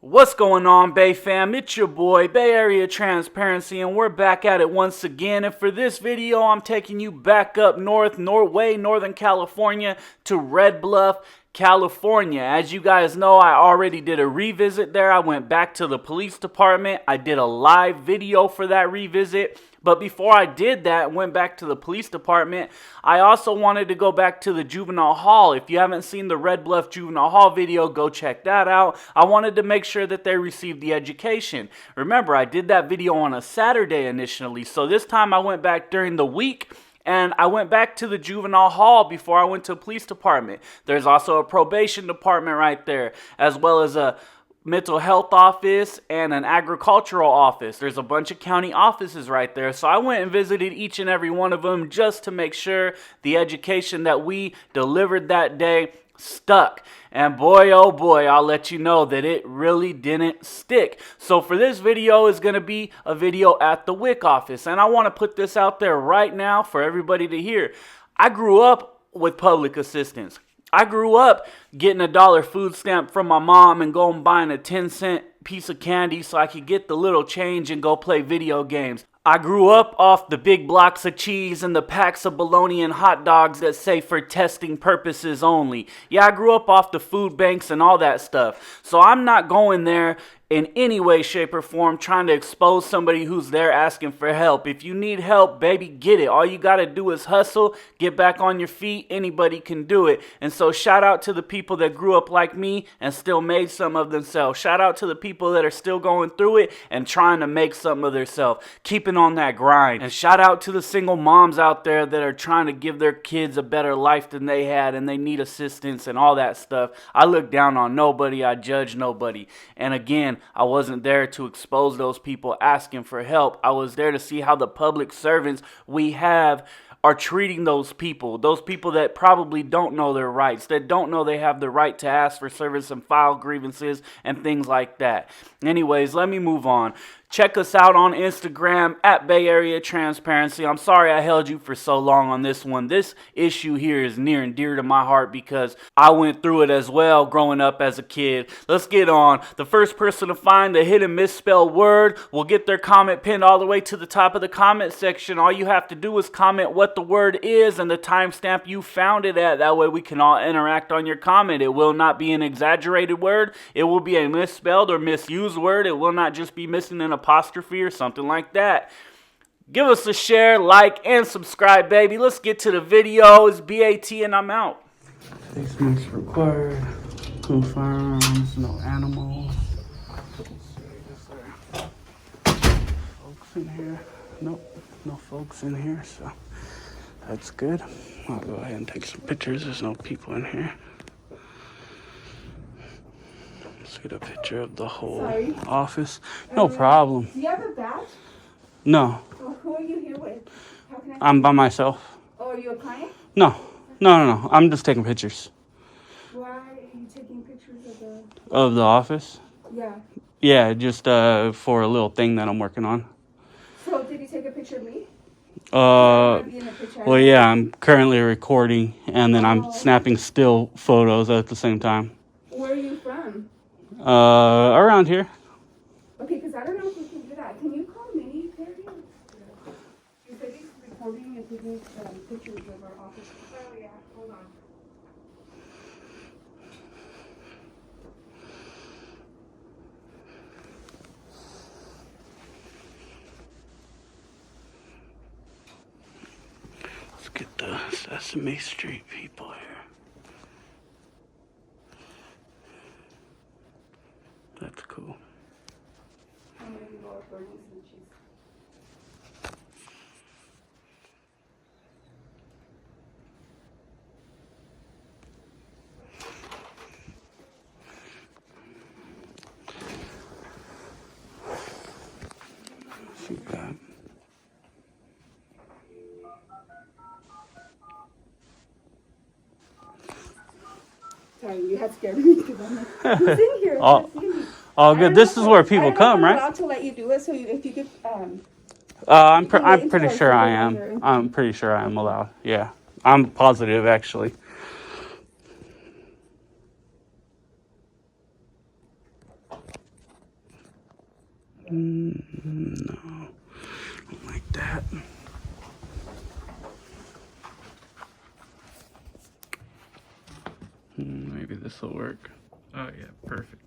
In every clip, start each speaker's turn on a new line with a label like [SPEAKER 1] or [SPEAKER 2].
[SPEAKER 1] What's going on, Bay fam? It's your boy, Bay Area Transparency, and we're back at it once again. And for this video, I'm taking you back up north, Northern California to Red Bluff, California. As you guys know, I already did a revisit there. I went back to the police department. I did a live video for that revisit. But before I did that, went back to the police department, I also wanted to go back to the juvenile hall. If you haven't seen the Red Bluff juvenile hall video, go check that out. I wanted to make sure that they received the education. Remember, I did that video on a Saturday initially, so this time I went back during the week. And I went back to the juvenile hall before I went to the police department. There's also a probation department right there, as well as a mental health office and an agricultural office. There's a bunch of county offices right there. So I went and visited each and every one of them just to make sure the education that we delivered that day stuck. And boy, oh boy, I'll let you know that it really didn't stick. So for this video is going to be a video at the W.I.C office. And I want to put this out there right now for everybody to hear. I grew up with public assistance. I grew up getting a $1 food stamp from my mom and going buying a 10-cent piece of candy so I could get the little change and go play video games. I grew up off the big blocks of cheese and the packs of bologna and hot dogs that say for testing purposes only. Yeah, I grew up off the food banks and all that stuff. So I'm not going there in any way, shape, or form trying to expose somebody who's there asking for help. If you need help, baby, get it. All you got to do is hustle, get back on your feet. Anybody can do it. And so shout out to the people that grew up like me and still made some of themselves. Shout out to the people that are still going through it and trying to make something of themselves, keeping on that grind. And shout out to the single moms out there that are trying to give their kids a better life than they had and they need assistance and all that stuff. I look down on nobody. I judge nobody. And again, I wasn't there to expose those people asking for help. I was there to see how the public servants we have are treating those people that probably don't know their rights, that don't know they have the right to ask for service and file grievances and things like that. Anyways, let me move on. Check us out on Instagram at Bay Area Transparency. I'm sorry I held you for so long on this one. This issue here is near and dear to my heart because I went through it as well growing up as a kid. Let's get on. The first person to find the hidden misspelled word will get their comment pinned all the way to the top of the comment section. All you have to do is comment what the word is and the timestamp you found it at. That way we can all interact on your comment. It will not be an exaggerated word. It will be a misspelled or misused word. It will not just be missing an apostrophe or something like that. Give us a share, like, and subscribe, baby. Let's get to the video. It's BAT and I'm out.
[SPEAKER 2] Face masks required. No firearms, no animals. Folks in here. Nope, no folks in here, so that's good. I'll go ahead and take some pictures. There's no people in here. Let's get a picture of the whole office. No problem.
[SPEAKER 3] Do you have a badge?
[SPEAKER 2] No.
[SPEAKER 3] Well, who are you here with? How can I
[SPEAKER 2] I'm by myself.
[SPEAKER 3] Oh, are you a client?
[SPEAKER 2] No. I'm just taking pictures.
[SPEAKER 3] Why are you taking pictures of the...
[SPEAKER 2] Of the office?
[SPEAKER 3] Yeah.
[SPEAKER 2] Yeah, just for a little thing that I'm working on.
[SPEAKER 3] So, did you take a picture of me?
[SPEAKER 2] Well, yeah, I'm currently recording, and then I'm snapping still photos at the same time.
[SPEAKER 3] Where are you from?
[SPEAKER 2] Around here.
[SPEAKER 3] Okay, because I don't know if we can do that. Can you call Minnie, Perry? You said he's recording and taking pictures of our office. Oh, yeah. Hold on.
[SPEAKER 2] Let's get the Sesame Street people here. That's cool.
[SPEAKER 3] I'm going to go up there and some cheese.
[SPEAKER 2] See that.
[SPEAKER 3] Sorry, you had scared me because I'm like, who's in here?
[SPEAKER 2] All good. This is where people come, right?
[SPEAKER 3] I'm allowed to let you do it, so if you could...
[SPEAKER 2] I'm pretty sure I am. I'm pretty sure I am allowed. Yeah. I'm positive, actually. No, don't like that. Maybe this will work. Oh yeah, perfect.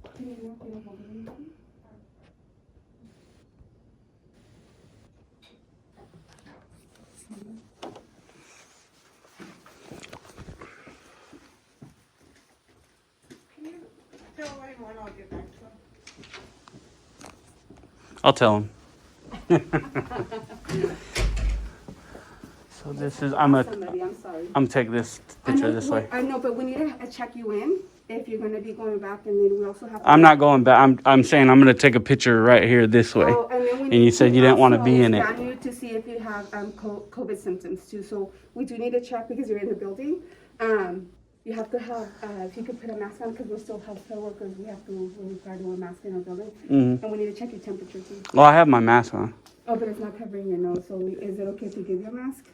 [SPEAKER 2] I'll tell him. So this is I'm
[SPEAKER 3] sorry.
[SPEAKER 2] taking this picture this way.
[SPEAKER 3] I know, but we need to check you in if you're going to be going back, and then we also have to...
[SPEAKER 2] I'm not going back. I'm saying I'm going to take a picture right here this way.
[SPEAKER 3] Oh, and then we
[SPEAKER 2] And
[SPEAKER 3] need
[SPEAKER 2] you said you didn't want to be in it.
[SPEAKER 3] scan you to see if you have COVID symptoms too. So we do need to check because you're in the building. You have to have, if you could put a mask on, because we're still healthcare workers, we're required to wear a mask in our building. And we need to check your temperature too.
[SPEAKER 2] Well, I have my mask on.
[SPEAKER 3] Oh, but it's not covering your nose, so is it okay if we give you a mask?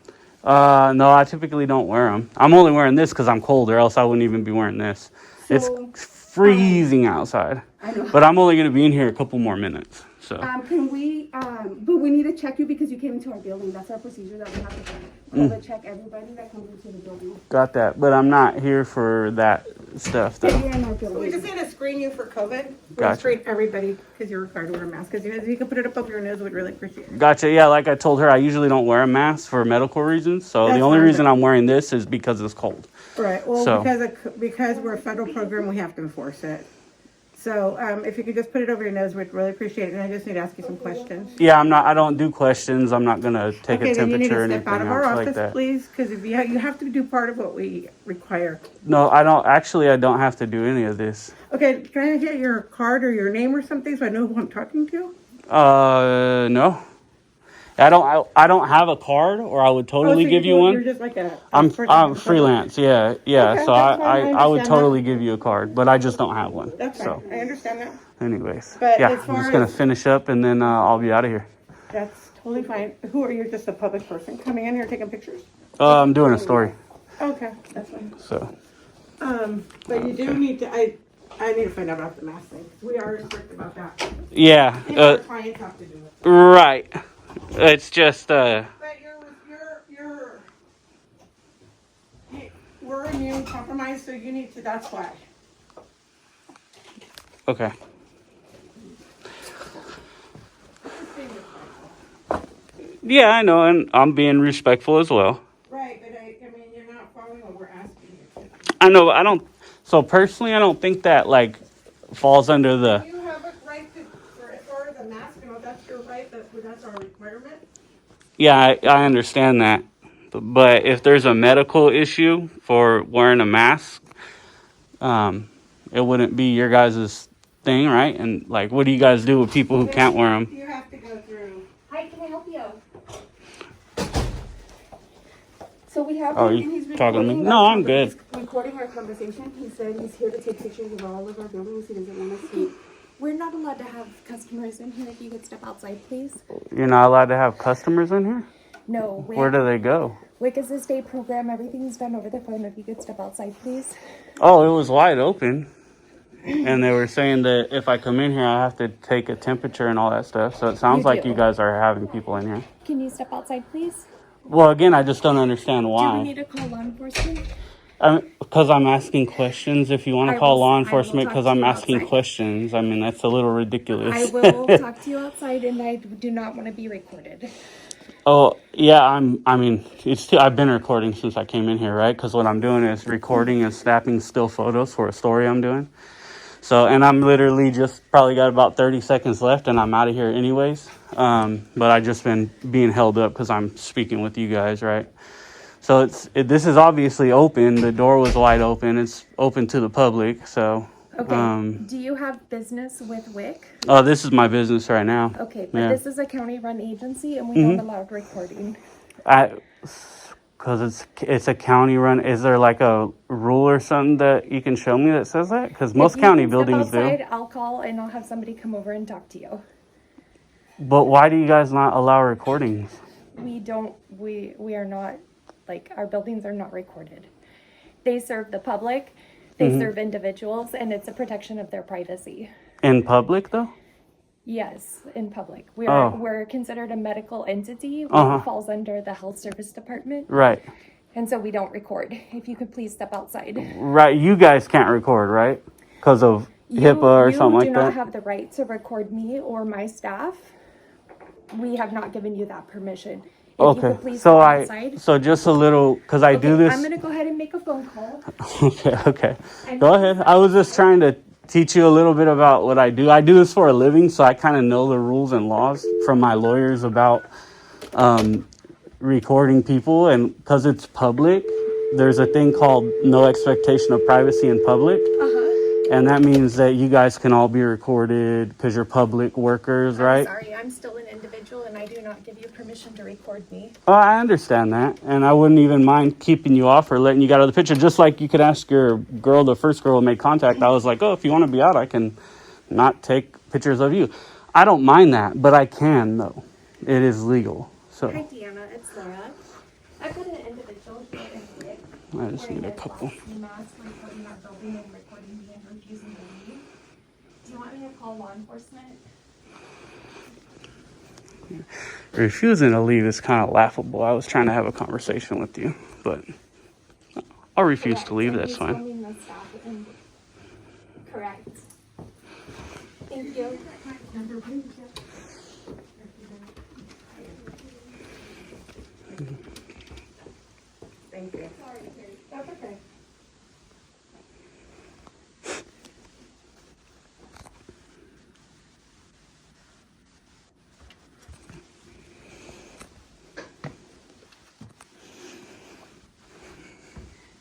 [SPEAKER 2] No, I typically don't wear them. I'm only wearing this because I'm cold, or else I wouldn't even be wearing this. It's freezing outside.
[SPEAKER 3] I know.
[SPEAKER 2] But I'm only going to be in here a couple more minutes. So.
[SPEAKER 3] Can we, but we need to check you because you came into our building. That's our procedure that we have to call to check everybody that comes into the building.
[SPEAKER 2] Got that. But I'm not here for that stuff, though.
[SPEAKER 3] You're in our building.
[SPEAKER 4] We just need to screen you for COVID.
[SPEAKER 2] Gotcha.
[SPEAKER 4] Screen everybody because you're required to wear a mask. Because if you can put it up over your nose, we'd really appreciate it.
[SPEAKER 2] Gotcha. Yeah, like I told her, I usually don't wear a mask for medical reasons. So
[SPEAKER 4] That's
[SPEAKER 2] the only
[SPEAKER 4] fine,
[SPEAKER 2] reason
[SPEAKER 4] but-
[SPEAKER 2] I'm wearing this is because it's cold.
[SPEAKER 4] Right. Well,
[SPEAKER 2] So-
[SPEAKER 4] because we're a federal program, we have to enforce it. So if you could just put it over your nose, we'd really appreciate it. And I just need to ask you some questions.
[SPEAKER 2] Yeah, I don't do questions. I'm not going to take
[SPEAKER 4] Okay,
[SPEAKER 2] a
[SPEAKER 4] then you need
[SPEAKER 2] temperature or
[SPEAKER 4] to
[SPEAKER 2] anything
[SPEAKER 4] step out of our
[SPEAKER 2] else like
[SPEAKER 4] office,
[SPEAKER 2] that.
[SPEAKER 4] please, because if you have to do part of what we require.
[SPEAKER 2] No, I don't. Actually, I don't have to do any of this.
[SPEAKER 4] Okay, can I get your card or your name or something so I know who I'm talking to?
[SPEAKER 2] No. I don't have a card, or I would totally
[SPEAKER 4] so
[SPEAKER 2] give you
[SPEAKER 4] you're
[SPEAKER 2] one.
[SPEAKER 4] just like a
[SPEAKER 2] I'm
[SPEAKER 4] person.
[SPEAKER 2] freelance. Yeah.
[SPEAKER 4] Okay,
[SPEAKER 2] So
[SPEAKER 4] that's fine,
[SPEAKER 2] I would
[SPEAKER 4] understand
[SPEAKER 2] totally give you a card, but I just don't have one.
[SPEAKER 4] That's fine.
[SPEAKER 2] So,
[SPEAKER 4] I understand that.
[SPEAKER 2] anyways,
[SPEAKER 4] But
[SPEAKER 2] yeah,
[SPEAKER 4] as
[SPEAKER 2] I'm
[SPEAKER 4] far
[SPEAKER 2] just gonna
[SPEAKER 4] as-
[SPEAKER 2] finish up and then I'll be out of here.
[SPEAKER 4] That's totally fine. Who are you? Just a public person coming in here taking pictures?
[SPEAKER 2] I'm doing a story.
[SPEAKER 4] Okay, that's fine.
[SPEAKER 2] So
[SPEAKER 4] But you do need to. I need to find out about the mask thing. We are strict about that.
[SPEAKER 2] yeah,
[SPEAKER 4] And our clients have to do it.
[SPEAKER 2] right. It's just
[SPEAKER 4] But we're immune compromised, so you need to. That's why.
[SPEAKER 2] okay. Yeah, I know, and I'm being respectful as well.
[SPEAKER 4] Right, but I mean, you're not following what we're asking you to.
[SPEAKER 2] I know, but I don't. So personally, I don't think that like falls under the.
[SPEAKER 4] You have a right to order the mask. You know that's your right. That's our requirement.
[SPEAKER 2] Yeah, I understand that. But if there's a medical issue for wearing a mask, it wouldn't be your guys' thing, right? And like, what do you guys do with people who can't wear them?
[SPEAKER 4] You have to go through.
[SPEAKER 3] Hi, can I help you? So we have
[SPEAKER 2] Oh,
[SPEAKER 3] him,
[SPEAKER 2] you
[SPEAKER 3] and he's
[SPEAKER 2] talking to me?
[SPEAKER 3] recording
[SPEAKER 2] No,
[SPEAKER 3] our
[SPEAKER 2] I'm good.
[SPEAKER 3] He's recording our conversation. He said he's here to take pictures of all of our buildings. He doesn't want us to.
[SPEAKER 5] We're not allowed to have customers in here. If you could step outside, please.
[SPEAKER 2] You're not allowed to have customers in here?
[SPEAKER 5] No.
[SPEAKER 2] Where do they go?
[SPEAKER 5] WIC is a state program. Everything's done over the phone. If you could step outside, please.
[SPEAKER 2] Oh, it was wide open. And they were saying that if I come in here, I have to take a temperature and all that stuff. So it sounds
[SPEAKER 5] You
[SPEAKER 2] like
[SPEAKER 5] do.
[SPEAKER 2] you guys are having people in here.
[SPEAKER 5] Can you step outside, please?
[SPEAKER 2] Well, again, I just don't understand
[SPEAKER 5] Do we
[SPEAKER 2] why.
[SPEAKER 5] need to call law enforcement?
[SPEAKER 2] Because I'm asking questions. If you want to
[SPEAKER 5] I
[SPEAKER 2] call
[SPEAKER 5] will-
[SPEAKER 2] law
[SPEAKER 5] I will
[SPEAKER 2] enforcement
[SPEAKER 5] talk
[SPEAKER 2] because
[SPEAKER 5] to
[SPEAKER 2] I'm
[SPEAKER 5] you
[SPEAKER 2] asking
[SPEAKER 5] outside.
[SPEAKER 2] questions, I mean, that's a little ridiculous.
[SPEAKER 5] I will talk to you outside, and I do not want to be recorded.
[SPEAKER 2] Oh, yeah, I've been recording since I came in here, right? Because what I'm doing is recording and snapping still photos for a story I'm doing. So, and I'm literally just probably got about 30 seconds left and I'm out of here anyways. But I just been being held up because I'm speaking with you guys, right? So this is obviously open. The door was wide open. It's open to the public. So,
[SPEAKER 5] Okay. Do you have business with WIC?
[SPEAKER 2] oh, this is my business right now.
[SPEAKER 5] Okay, but
[SPEAKER 2] Yeah.
[SPEAKER 5] this is a county-run agency, and we don't allow recording.
[SPEAKER 2] Because it's a county run. Is there like a rule or something that you can show me that says that? Because most
[SPEAKER 5] If you
[SPEAKER 2] county
[SPEAKER 5] can
[SPEAKER 2] buildings
[SPEAKER 5] step outside,
[SPEAKER 2] do.
[SPEAKER 5] I'll call, and I'll have somebody come over and talk to you.
[SPEAKER 2] But why do you guys not allow recordings?
[SPEAKER 5] We don't, we are not, like, our buildings are not recorded. They serve the public, they serve individuals, and it's a protection of their privacy.
[SPEAKER 2] In public though?
[SPEAKER 5] Yes, in public.
[SPEAKER 2] Oh.
[SPEAKER 5] We're considered a medical entity, which
[SPEAKER 2] Uh-huh.
[SPEAKER 5] falls under the health service department.
[SPEAKER 2] Right.
[SPEAKER 5] And so we don't record. If you could please step outside.
[SPEAKER 2] Right. You guys can't record, right? Because of HIPAA or something like
[SPEAKER 5] You do not
[SPEAKER 2] that?
[SPEAKER 5] have the right to record me or my staff. We have not given you that permission. If you
[SPEAKER 2] Okay.
[SPEAKER 5] could please step outside.
[SPEAKER 2] So just a little, because I do this.
[SPEAKER 5] I'm going to go ahead and make a phone call.
[SPEAKER 2] Okay. Go ahead. I was just trying to teach you a little bit about what I do. I do this for a living, so I kind of know the rules and laws from my lawyers about recording people. And because it's public, there's a thing called no expectation of privacy in public. And that means that you guys can all be recorded because you're public workers, right?
[SPEAKER 5] I'm sorry, I'm still an individual and I do not give you permission to record me.
[SPEAKER 2] Oh, I understand that. And I wouldn't even mind keeping you off or letting you get out of the picture. Just like you could ask your girl, the first girl who made contact. I was like, oh, if you want to be out, I can not take pictures of you. I don't mind that, but I can, though. It is legal. So
[SPEAKER 5] Hi, Deanna. It's Laura. I've got an individual here in Rick.
[SPEAKER 2] I just need a couple.
[SPEAKER 5] Mask recording our building and recording me and refusing to leave. Do you want me to call law enforcement?
[SPEAKER 2] Refusing to leave is kind of laughable. I was trying to have a conversation with you, but I'll refuse to leave. That's fine.
[SPEAKER 5] Filming the staff and- Correct. Thank you.
[SPEAKER 4] Thank you.
[SPEAKER 5] That's okay.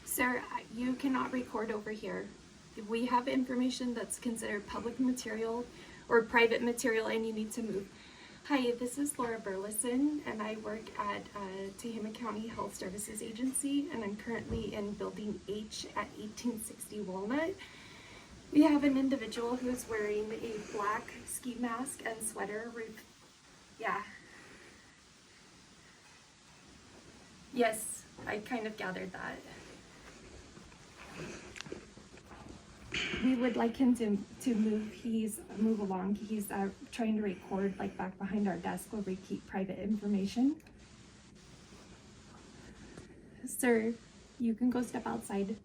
[SPEAKER 5] Sir, you cannot record over here. We have information that's considered public material or private material and you need to move. Hi, this is Laura Burleson and I work at Tehama County Health Services Agency and I'm currently in Building H at 1860 Walnut. We have an individual who's wearing a black ski mask and sweater. Yeah. Yes, I kind of gathered that. We would like him to move along. He's trying to record like back behind our desk where we keep private information. Sir, you can go step outside.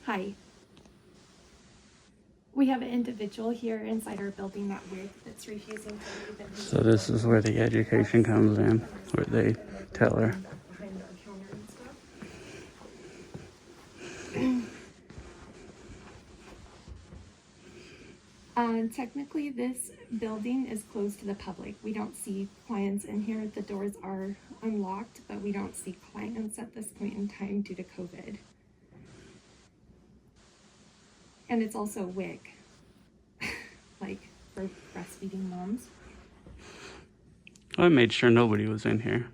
[SPEAKER 5] Hi. We have an individual here inside our building at WIC that's refusing to leave.
[SPEAKER 2] So this is where the education comes in, where they tell her.
[SPEAKER 5] Behind our counter and stuff. Technically, this building is closed to the public. We don't see clients in here. The doors are unlocked, but we don't see clients at this point in time due to COVID. And it's also WIC, like for breastfeeding moms.
[SPEAKER 2] I made sure nobody was in here.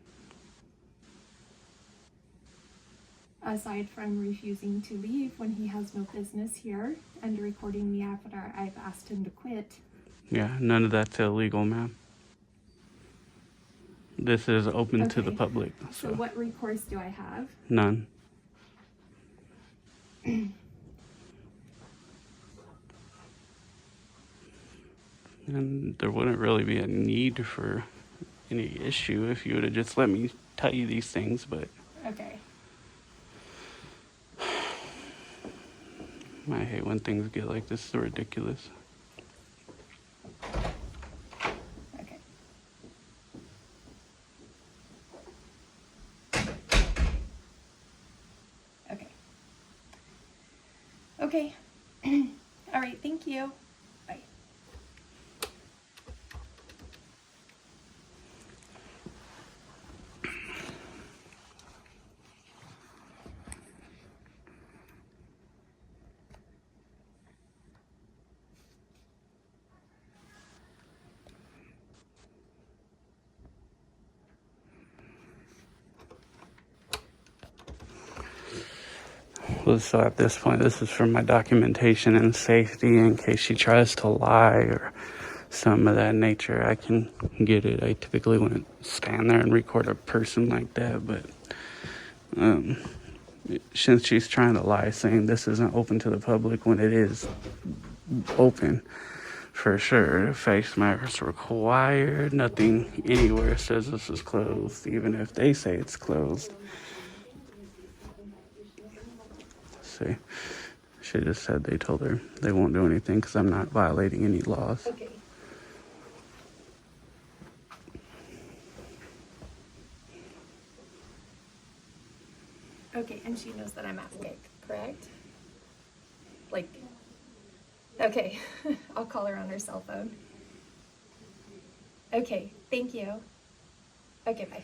[SPEAKER 5] Aside from refusing to leave when he has no business here and recording me after I've asked him to quit.
[SPEAKER 2] Yeah, none of that's illegal, ma'am. This is open to the
[SPEAKER 5] Okay.
[SPEAKER 2] public.
[SPEAKER 5] So what recourse do I have?
[SPEAKER 2] None. And there wouldn't really be a need for any issue if you would have just let me tell you these things, but
[SPEAKER 5] Okay.
[SPEAKER 2] I hate when things get like this. So ridiculous.
[SPEAKER 5] Okay. Okay. Okay. All right. Thank you. Bye.
[SPEAKER 2] Well, so at this point, this is for my documentation and safety in case she tries to lie or some of that nature. I can get it. I typically wouldn't stand there and record a person like that, but since she's trying to lie, saying this isn't open to the public when it is open, for sure. Face mask required. Nothing anywhere says this is closed, even if they say it's closed. See, she just said they told her they won't do anything because I'm not violating any laws.
[SPEAKER 5] Okay. Okay, and she knows that I'm asking, correct? Like, okay, I'll call her on her cell phone. Okay, thank you. Okay, bye.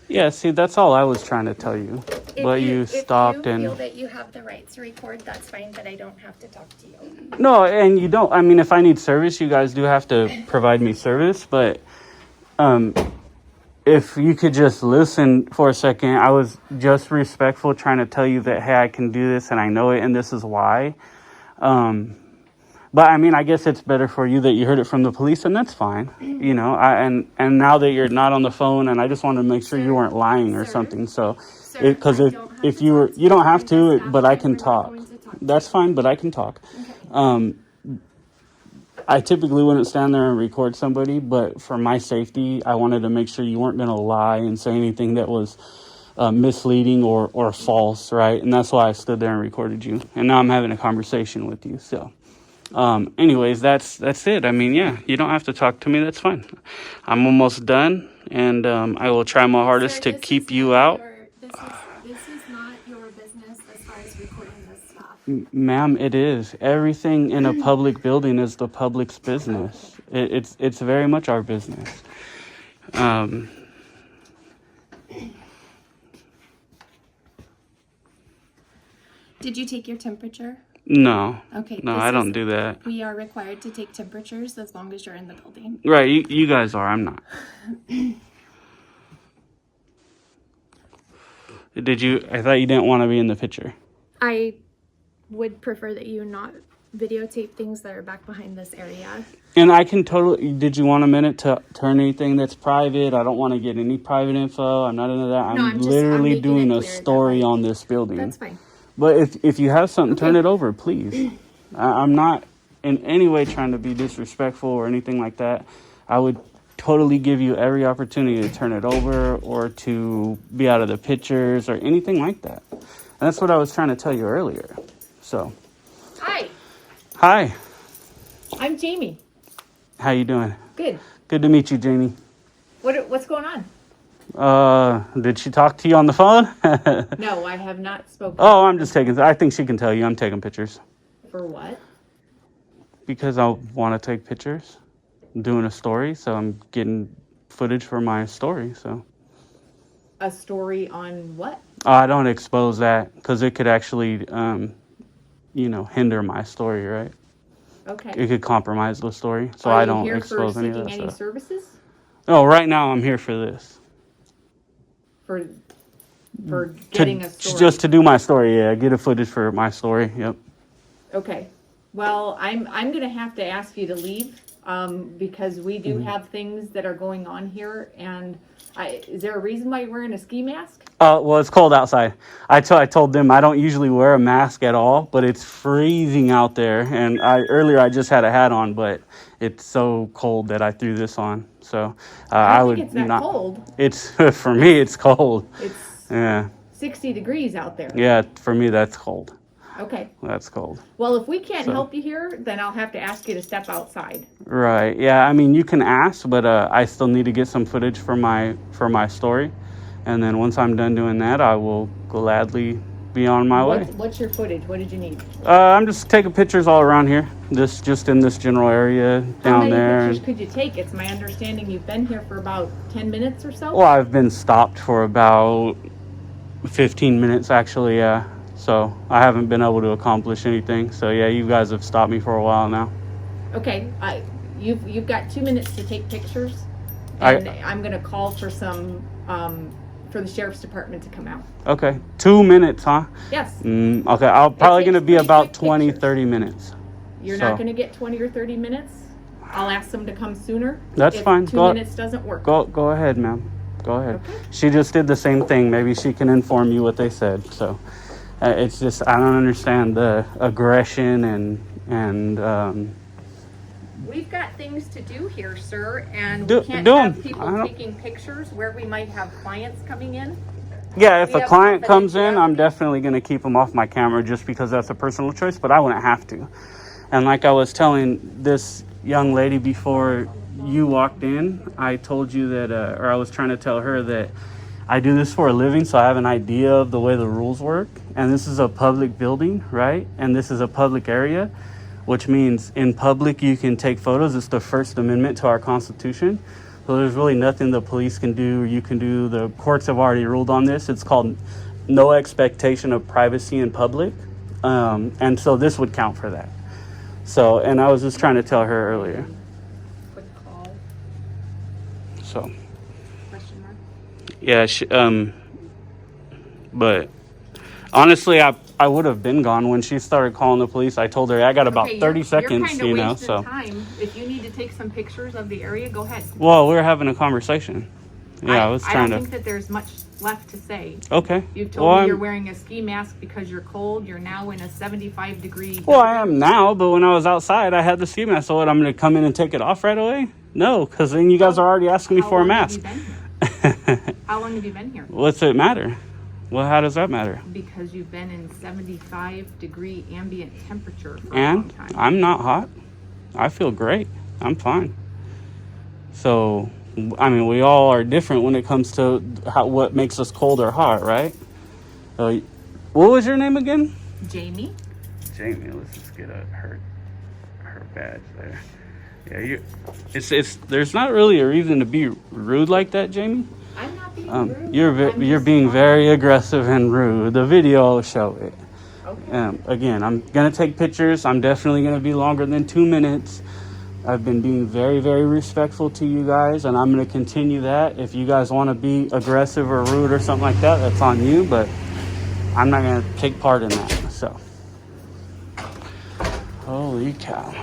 [SPEAKER 2] Yeah, see, that's all I was trying to tell you. But you stopped
[SPEAKER 5] If you
[SPEAKER 2] and...
[SPEAKER 5] feel that you have the right to record, that's fine, but I don't have to talk to you.
[SPEAKER 2] No, and you don't. I mean, if I need service, you guys do have to provide me service. But if you could just listen for a second, I was just respectful trying to tell you that, hey, I can do this and I know it and this is why. But I mean, I guess it's better for you that you heard it from the police, and that's fine. You know, and now that you're not on the phone, and I just wanted to make sure you weren't lying or something. So, because if you were, you don't have to, but I can talk. That's fine, but I can talk. I typically wouldn't stand there and record somebody, but for my safety, I wanted to make sure you weren't going to lie and say anything that was misleading or false, right? And that's why I stood there and recorded you. And now I'm having a conversation with you, so. Anyways, that's it. I mean, yeah, you don't have to talk to me. That's fine. I'm almost done, and I will try my hardest to keep you out.
[SPEAKER 5] This is not your business as far as recording this stuff.
[SPEAKER 2] Ma'am, it is. Everything in a public building is the public's business. It's very much our business.
[SPEAKER 5] Did you take your temperature?
[SPEAKER 2] No.
[SPEAKER 5] Okay.
[SPEAKER 2] No, I don't do that.
[SPEAKER 5] We are required to take temperatures as long as you're in the building.
[SPEAKER 2] Right, you guys are. I'm not. I thought you didn't want to be in the picture.
[SPEAKER 5] I would prefer that you not videotape things that are back behind this area.
[SPEAKER 2] And I can totally... Did you want a minute to turn anything that's private? I don't want to get any private info. I'm not into that. I'm literally doing a story on this building.
[SPEAKER 5] That's fine.
[SPEAKER 2] But if you have something, turn it over, please. I'm not in any way trying to be disrespectful or anything like that. I would totally give you every opportunity to turn it over or to be out of the pictures or anything like that. And that's what I was trying to tell you earlier. So.
[SPEAKER 6] Hi,
[SPEAKER 2] Hi.
[SPEAKER 6] I'm Jamie.
[SPEAKER 2] How you doing?
[SPEAKER 6] Good.
[SPEAKER 2] Good to meet you, Jamie.
[SPEAKER 6] What's going on?
[SPEAKER 2] Did she talk to you on the phone?
[SPEAKER 6] No, I have not spoken.
[SPEAKER 2] Oh, I'm just I think she can tell you I'm taking pictures.
[SPEAKER 6] For what?
[SPEAKER 2] Because I want to take pictures. I'm doing a story, so I'm getting footage for my story, so.
[SPEAKER 6] A story on what?
[SPEAKER 2] I don't expose that because it could actually, hinder my story, right?
[SPEAKER 6] Okay.
[SPEAKER 2] It could compromise the story, so
[SPEAKER 6] Are
[SPEAKER 2] I
[SPEAKER 6] you
[SPEAKER 2] don't
[SPEAKER 6] here
[SPEAKER 2] expose
[SPEAKER 6] for
[SPEAKER 2] any of
[SPEAKER 6] seeking
[SPEAKER 2] that
[SPEAKER 6] any
[SPEAKER 2] stuff.
[SPEAKER 6] services?
[SPEAKER 2] Oh, right now I'm here for this.
[SPEAKER 6] For getting a story?
[SPEAKER 2] Just to do my story, yeah. Get a footage for my story, yep.
[SPEAKER 6] Okay. Well, I'm gonna have to ask you to leave, because we do have things that are going on here, and is there a reason why you're wearing a ski mask?
[SPEAKER 2] Well, it's cold outside. I told them I don't usually wear a mask at all, but it's freezing out there. And earlier I just had a hat on, but it's so cold that I threw this on. So
[SPEAKER 6] I don't think it's that cold.
[SPEAKER 2] It's for me. It's cold.
[SPEAKER 6] It's 60 degrees out there.
[SPEAKER 2] Yeah, for me that's cold.
[SPEAKER 6] Okay.
[SPEAKER 2] That's cold.
[SPEAKER 6] Well, if we can't help you here, then I'll have to ask you to step outside.
[SPEAKER 2] Right. Yeah. I mean, you can ask, but I still need to get some footage for my story, and then once I'm done doing that, I will gladly be on my way.
[SPEAKER 6] What's your footage? What did you need?
[SPEAKER 2] I'm just taking pictures all around here. Just in this general area down there.
[SPEAKER 6] How many pictures could you take? It's my understanding you've been here for about 10 minutes or so.
[SPEAKER 2] Well, I've been stopped for about 15 minutes actually. Yeah. So I haven't been able to accomplish anything. So yeah, you guys have stopped me for a while now.
[SPEAKER 6] Okay, you've got 2 minutes to take pictures, and I'm gonna call for some for the sheriff's department to come out.
[SPEAKER 2] Okay, 2 minutes, huh?
[SPEAKER 6] Yes.
[SPEAKER 2] Okay, I'll probably
[SPEAKER 6] takes
[SPEAKER 2] gonna be
[SPEAKER 6] pretty
[SPEAKER 2] about
[SPEAKER 6] quick
[SPEAKER 2] 20,
[SPEAKER 6] pictures.
[SPEAKER 2] 30 minutes.
[SPEAKER 6] You're
[SPEAKER 2] So,
[SPEAKER 6] not going to get 20 or 30 minutes. I'll ask them to come sooner.
[SPEAKER 2] That's
[SPEAKER 6] if
[SPEAKER 2] fine.
[SPEAKER 6] 2
[SPEAKER 2] Go-
[SPEAKER 6] minutes doesn't work.
[SPEAKER 2] Go ahead, ma'am. Go ahead.
[SPEAKER 6] Okay.
[SPEAKER 2] She just did the same thing. Maybe she can inform you what they said. So, it's just I don't understand the aggression and
[SPEAKER 6] We've got things to do here, sir, and
[SPEAKER 2] Do-
[SPEAKER 6] we can't
[SPEAKER 2] do 'em.
[SPEAKER 6] have
[SPEAKER 2] I
[SPEAKER 6] people
[SPEAKER 2] don't-
[SPEAKER 6] taking pictures where we might have clients coming in.
[SPEAKER 2] yeah. If
[SPEAKER 6] We
[SPEAKER 2] a
[SPEAKER 6] have
[SPEAKER 2] client comes in, I'm
[SPEAKER 6] confidentiality.
[SPEAKER 2] definitely gonna keep them off my camera just because that's a personal choice. But I wouldn't have to. And like I was telling this young lady before you walked in, I told you that, or I was trying to tell her that I do this for a living, so I have an idea of the way the rules work. And this is a public building, right? And this is a public area, which means in public you can take photos. It's the First Amendment to our Constitution. So there's really nothing the police can do or you can do. The courts have already ruled on this. It's called no expectation of privacy in public. And so this would count for that. So, and I was just trying to tell her earlier.
[SPEAKER 6] Quick call,
[SPEAKER 2] So,
[SPEAKER 6] question mark.
[SPEAKER 2] yeah, but honestly, I would have been gone when she started calling the police. I told her I got about
[SPEAKER 6] Okay,
[SPEAKER 2] 30
[SPEAKER 6] you're
[SPEAKER 2] seconds,
[SPEAKER 6] kinda
[SPEAKER 2] you know,
[SPEAKER 6] wasting
[SPEAKER 2] so.
[SPEAKER 6] time. If you need to take some pictures of the area, go ahead.
[SPEAKER 2] Well, we were having a conversation. Yeah, I was
[SPEAKER 6] I
[SPEAKER 2] trying
[SPEAKER 6] don't
[SPEAKER 2] to.
[SPEAKER 6] think that there's much left to say.
[SPEAKER 2] Okay.
[SPEAKER 6] You've told
[SPEAKER 2] Well,
[SPEAKER 6] me you're
[SPEAKER 2] I'm-
[SPEAKER 6] wearing a ski mask because you're cold. You're now in a 75-degree.
[SPEAKER 2] Well, I am now, but when I was outside, I had the ski mask. So what, I'm going to come in and take it off right away? No, because then you guys are already asking me
[SPEAKER 6] How
[SPEAKER 2] for a
[SPEAKER 6] long have
[SPEAKER 2] mask.
[SPEAKER 6] you been here? How long have you been here?
[SPEAKER 2] What's it matter? Well, how does that matter?
[SPEAKER 6] Because you've been in 75-degree ambient temperature for a long
[SPEAKER 2] And
[SPEAKER 6] time.
[SPEAKER 2] I'm not hot. I feel great. I'm fine. So, I mean, we all are different when it comes to what makes us cold or hot, right? What was your name again?
[SPEAKER 6] Jamie?
[SPEAKER 2] Jamie. Let's just get her badge there. Yeah, it's there's not really a reason to be rude like that, Jamie.
[SPEAKER 6] I'm not being rude.
[SPEAKER 2] You're being very aggressive and rude. The video will show it.
[SPEAKER 6] Okay.
[SPEAKER 2] Again, I'm gonna take pictures. I'm definitely gonna be longer than 2 minutes. I've been being very, very respectful to you guys, and I'm gonna continue that. If you guys want to be aggressive or rude or something like that, that's on you. But I'm not gonna take part in that. So, holy cow.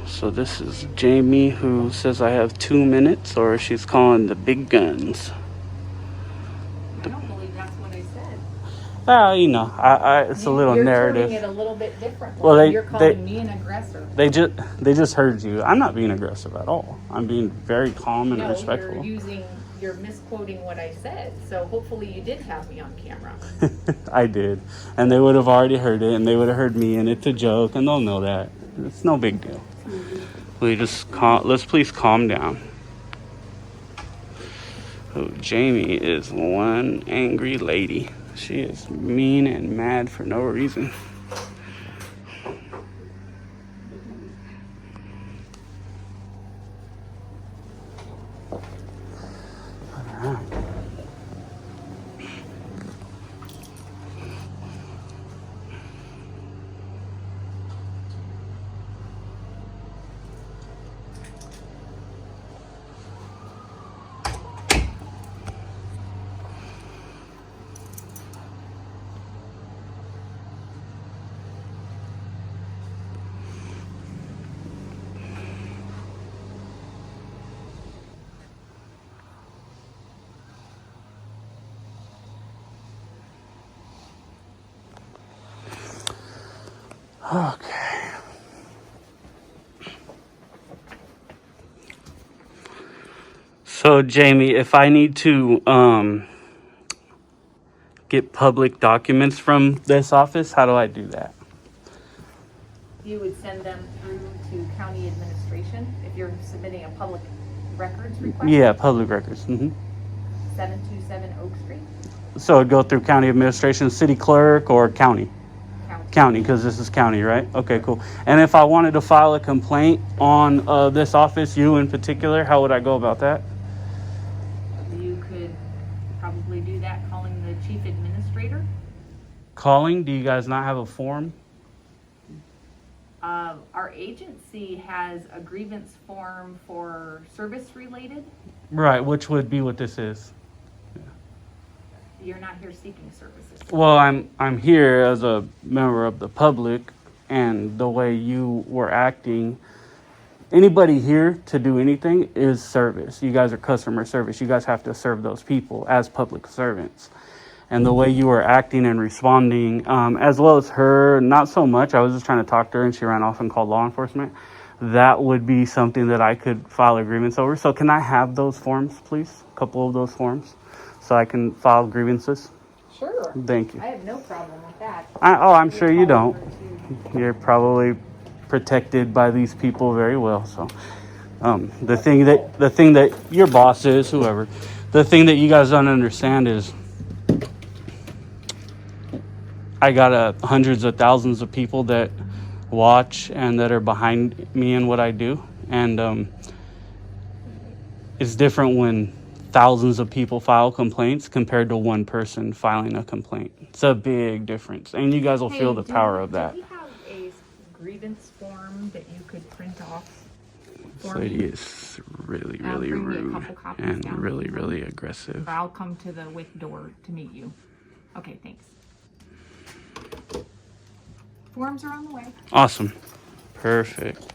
[SPEAKER 2] So this is Jamie, who says I have 2 minutes, or she's calling the big guns.
[SPEAKER 6] I don't believe that's what I said.
[SPEAKER 2] You know, it's a little
[SPEAKER 6] You're
[SPEAKER 2] narrative.
[SPEAKER 6] turning it a little bit different.
[SPEAKER 2] Well,
[SPEAKER 6] You're calling me an aggressor.
[SPEAKER 2] They just heard you. I'm not being aggressive at all. I'm being very calm and
[SPEAKER 6] No,
[SPEAKER 2] respectful.
[SPEAKER 6] you're misquoting what I said. So hopefully you did have me on camera.
[SPEAKER 2] I did, and they would have already heard it, and they would have heard me, and it's a joke, and they'll know that. It's no big deal. Let's please calm down. Oh, Jamie is one angry lady. She is mean and mad for no reason. Okay. So, Jamie, if I need to get public documents from this office, how do I do that?
[SPEAKER 6] You would send them through to county administration if you're submitting a public records request.
[SPEAKER 2] Yeah, public records.
[SPEAKER 6] 727 Oak Street,
[SPEAKER 2] So it'd go through county administration, city clerk, or county?
[SPEAKER 6] county.
[SPEAKER 2] County, because this is county, right? Okay, cool. And if I wanted to file a complaint on this office, you in particular, how would I go about that?
[SPEAKER 6] You could probably do that calling the chief administrator.
[SPEAKER 2] Calling? Do you guys not have a form?
[SPEAKER 6] Our agency has a grievance form for service related.
[SPEAKER 2] Right, which would be what this is.
[SPEAKER 6] You're not here seeking services.
[SPEAKER 2] Well, I'm here as a member of the public, and the way you were acting, anybody here to do anything is service. You guys are customer service. You guys have to serve those people as public servants. And the way you were acting and responding, as well as her, not so much. I was just trying to talk to her and she ran off and called law enforcement. That would be something that I could file a grievance over. So can I have those forms, please? A couple of those forms so I can file grievances?
[SPEAKER 6] Sure.
[SPEAKER 2] Thank you.
[SPEAKER 6] I have no problem with that.
[SPEAKER 2] I'm sure you don't. You're probably protected by these people very well. So the thing that your boss is, whoever, the thing that you guys don't understand is I got hundreds of thousands of people that watch and that are behind me in what I do. And it's different when thousands of people file complaints compared to one person filing a complaint. It's a big difference. And you guys will feel the power of that.
[SPEAKER 6] Do we have a grievance form that you could print off
[SPEAKER 2] This
[SPEAKER 6] for
[SPEAKER 2] lady
[SPEAKER 6] me?
[SPEAKER 2] is really,
[SPEAKER 6] I'll
[SPEAKER 2] really
[SPEAKER 6] bring you a
[SPEAKER 2] rude
[SPEAKER 6] couple copies
[SPEAKER 2] and
[SPEAKER 6] down.
[SPEAKER 2] really, really aggressive.
[SPEAKER 6] I'll come to the WIC door to meet you. Okay, thanks. Forms are on the way.
[SPEAKER 2] Awesome. Perfect.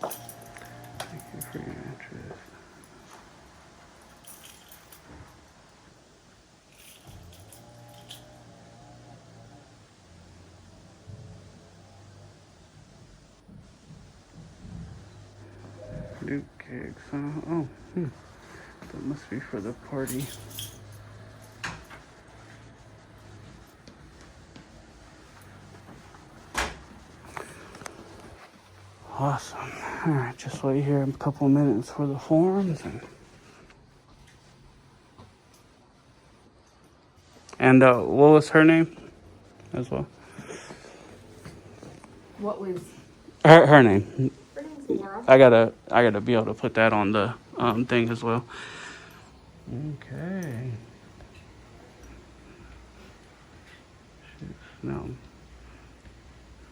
[SPEAKER 2] Thank you for your interest. New cakes, huh? Oh, that must be for the party. Awesome. All right, just wait here a couple minutes for the forms. And what was her name as well?
[SPEAKER 6] What was
[SPEAKER 2] Her name.
[SPEAKER 6] her name's Laura?
[SPEAKER 2] I gotta be able to put that on the thing as well. Okay. Now,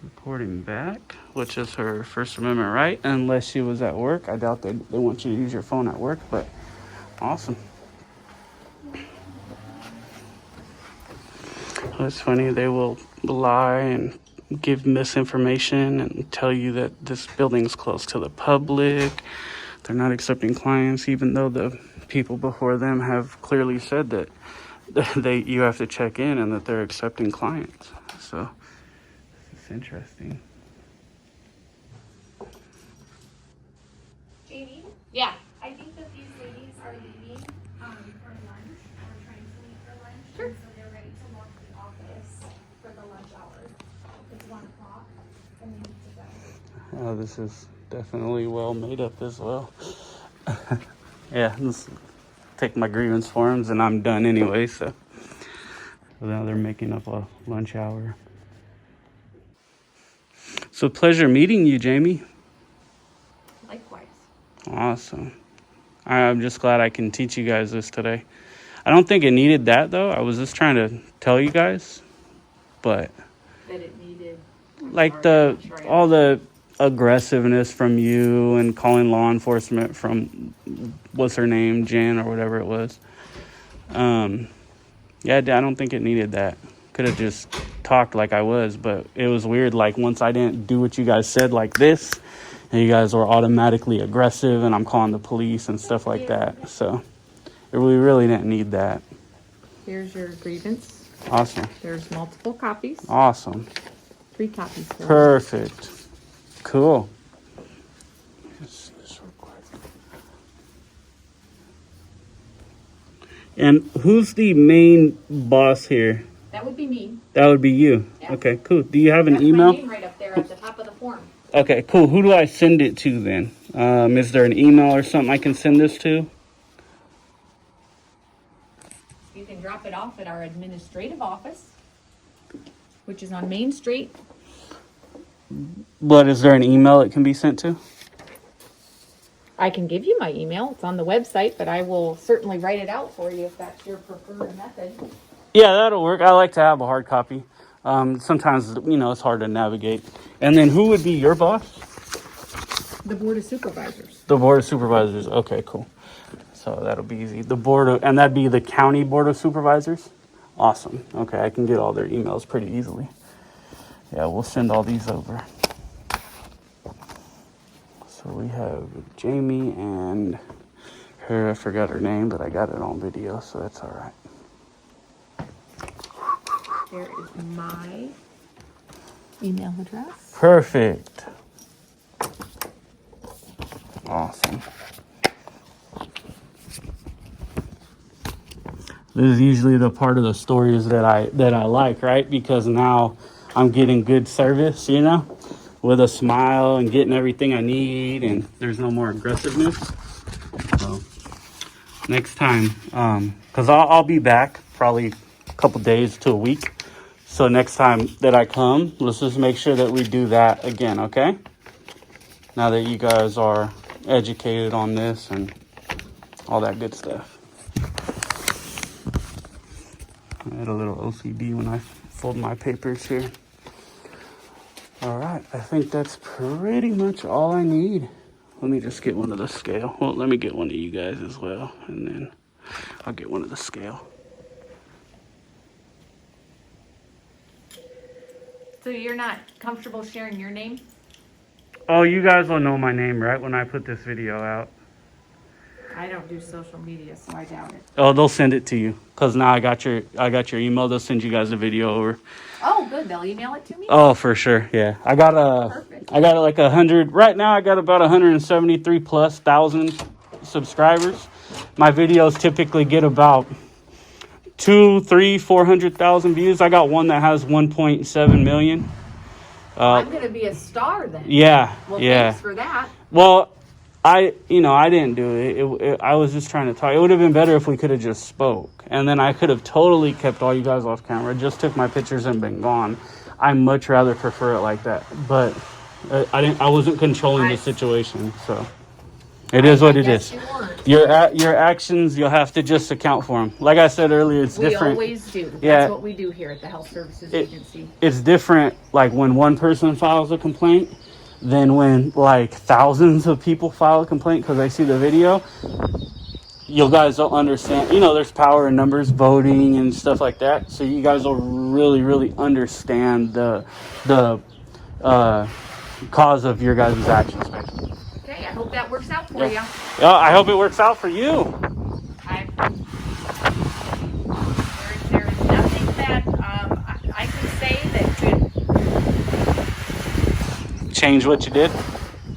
[SPEAKER 2] reporting back, which is her First Amendment right, unless she was at work. I doubt they want you to use your phone at work, but awesome. It's funny, they will lie and give misinformation and tell you that this building's close to the public. They're not accepting clients, even though the people before them have clearly said that you have to check in and that they're accepting clients. So it's interesting.
[SPEAKER 5] Jamie,
[SPEAKER 6] Yeah.
[SPEAKER 5] I think that these ladies are leaving for lunch or trying to leave for lunch.
[SPEAKER 6] Sure.
[SPEAKER 5] And so they're ready to lock the office for the lunch hour. It's 1 o'clock and they need to go.
[SPEAKER 2] This is definitely well made up as well. Yeah, just take my grievance forms and I'm done anyway, so now they're making up a lunch hour. So pleasure meeting you, Jamie.
[SPEAKER 6] Likewise.
[SPEAKER 2] Awesome. I'm just glad I can teach you guys this today. I don't think it needed that though. I was just trying to tell you guys, but
[SPEAKER 6] That it needed.
[SPEAKER 2] like all the aggressiveness from you and calling law enforcement from what's her name, Jen or whatever it was. Yeah, I don't think it needed that. Could have just talked like I was, but it was weird. Like once I didn't do what you guys said like this, and you guys were automatically aggressive and I'm calling the police and stuff like that. So we really didn't need that.
[SPEAKER 6] Here's your grievance.
[SPEAKER 2] Awesome.
[SPEAKER 6] There's multiple copies.
[SPEAKER 2] Awesome.
[SPEAKER 6] 3 copies. For you.
[SPEAKER 2] Perfect. Cool. Just this real quick. And who's the main boss here?
[SPEAKER 6] That would be me.
[SPEAKER 2] That would be you.
[SPEAKER 6] Yeah.
[SPEAKER 2] Okay, cool. Do you have an
[SPEAKER 6] That's
[SPEAKER 2] email?
[SPEAKER 6] my name right up there at the top of the form.
[SPEAKER 2] Okay, cool. Who do I send it to then? Is there an email or something I can send this to?
[SPEAKER 6] You can drop it off at our administrative office, which is on Main Street.
[SPEAKER 2] But is there an email it can be sent to?
[SPEAKER 6] I can give you my email. It's on the website, but I will certainly write it out for you if that's your preferred method.
[SPEAKER 2] Yeah, that'll work. I like to have a hard copy. Sometimes, it's hard to navigate. And then who would be your boss?
[SPEAKER 6] The Board of Supervisors.
[SPEAKER 2] The Board of Supervisors. Okay, cool. So that'll be easy. And that'd be the County Board of Supervisors? Awesome. Okay, I can get all their emails pretty easily. Yeah, we'll send all these over. So we have Jamie and her, I forgot her name, but I got it on video, so that's all right.
[SPEAKER 6] There is my email address.
[SPEAKER 2] Perfect. Awesome. This is usually the part of the stories that I like, right? Because now I'm getting good service, with a smile and getting everything I need, and there's no more aggressiveness. So next time, because I'll be back probably a couple days to a week. So next time that I come, let's just make sure that we do that again, okay? Now that you guys are educated on this and all that good stuff. I had a little OCD when I fold my papers here. All right, I think that's pretty much all I need. Let me just get one of the scale. Well, let me get one of you guys as well, and then I'll get one of the scale.
[SPEAKER 6] So you're not comfortable sharing your name?
[SPEAKER 2] Oh, you guys will know my name, right, when I put this video out?
[SPEAKER 6] I don't do social media, so I doubt it.
[SPEAKER 2] Oh, they'll send it to you, because now I got your email. They'll send you guys the video over.
[SPEAKER 6] Oh, good. They'll email it to me?
[SPEAKER 2] Oh, for sure, yeah. I got like 100. Right now, I got about 173,000+ subscribers. My videos typically get about 200,000, 300,000, 400,000 views. I got one that has 1.7 million.
[SPEAKER 6] I'm going to be a star then.
[SPEAKER 2] Yeah,
[SPEAKER 6] Well,
[SPEAKER 2] yeah.
[SPEAKER 6] thanks for that.
[SPEAKER 2] Well, I didn't do it. I was just trying to talk. It would have been better if we could have just spoke. And then I could have totally kept all you guys off camera, just took my pictures and been gone. I much rather prefer it like that. But I wasn't controlling the situation, so it is what it is. Your actions, you'll have to just account for them. Like I said earlier, it's different.
[SPEAKER 6] We always do.
[SPEAKER 2] Yeah.
[SPEAKER 6] That's what we do here at the Health Services Agency.
[SPEAKER 2] It's different, like when one person files a complaint than when like thousands of people file a complaint because they see the video. You guys don't understand. There's power in numbers, voting and stuff like that. So you guys will really, really understand the cause of your guys' actions, basically.
[SPEAKER 6] Okay, I hope that works out for you.
[SPEAKER 2] Yeah, I hope it works out for you.
[SPEAKER 6] There is nothing that I can say that could
[SPEAKER 2] Change what you did.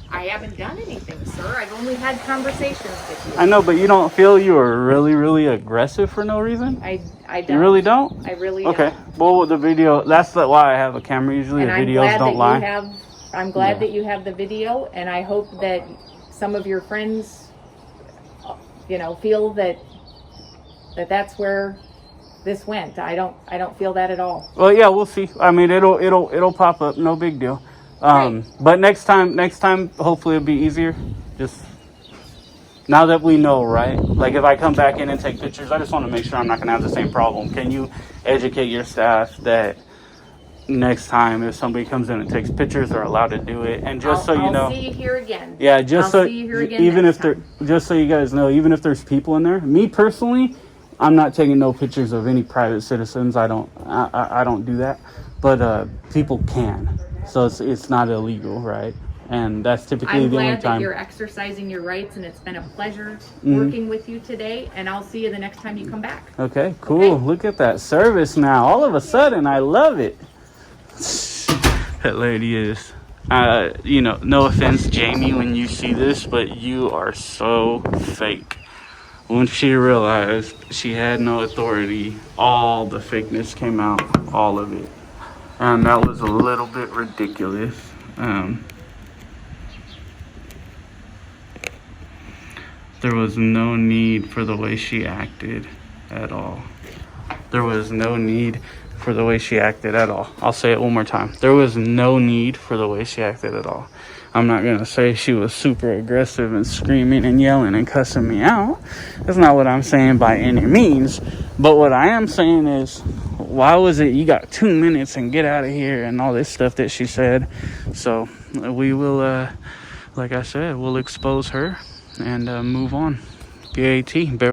[SPEAKER 6] I haven't done anything, sir. I've only had conversations with you.
[SPEAKER 2] I know, but you don't feel you were really, really aggressive for no reason?
[SPEAKER 6] I don't.
[SPEAKER 2] You really don't?
[SPEAKER 6] I really
[SPEAKER 2] Okay.
[SPEAKER 6] don't.
[SPEAKER 2] Well, the video, that's why I have a camera. Usually
[SPEAKER 6] And
[SPEAKER 2] the videos don't lie.
[SPEAKER 6] I'm glad that you have the video, and I hope that some of your friends, feel that that's where this went. I don't feel that at all.
[SPEAKER 2] Well, yeah, we'll see. I mean, it'll pop up. No big deal.
[SPEAKER 6] Right.
[SPEAKER 2] But next time, hopefully it'll be easier. Just now that we know, right? Like if I come back in and take pictures, I just want to make sure I'm not going to have the same problem. Can you educate your staff that next time if somebody comes in and takes pictures, they're allowed to do it? And just so you know,
[SPEAKER 6] I'll see you here again.
[SPEAKER 2] yeah, just so
[SPEAKER 6] see you here again
[SPEAKER 2] even
[SPEAKER 6] next
[SPEAKER 2] if there, just so you guys know, even if there's people in there, me personally, I'm not taking no pictures of any private citizens. I don't do that, but people can. So it's not illegal, right? And that's typically the only
[SPEAKER 6] I'm glad that
[SPEAKER 2] time.
[SPEAKER 6] you're exercising your rights, and it's been a pleasure working with you today, and I'll see you the next time you come back.
[SPEAKER 2] Okay, cool.
[SPEAKER 6] Okay.
[SPEAKER 2] Look at that service now. All of a sudden, I love it. That lady is, no offense, Jamie, when you see this, but you are so fake. When she realized she had no authority, all the fakeness came out, all of it. And that was a little bit ridiculous. There was no need for the way she acted at all. There was no need for the way she acted at all. I'll say it one more time. There was no need for the way she acted at all. I'm not gonna say she was super aggressive and screaming and yelling and cussing me out. That's not what I'm saying by any means. But what I am saying is, why was it you got 2 minutes and get out of here and all this stuff that she said? So we will, like I said, we'll expose her and move on. BAT.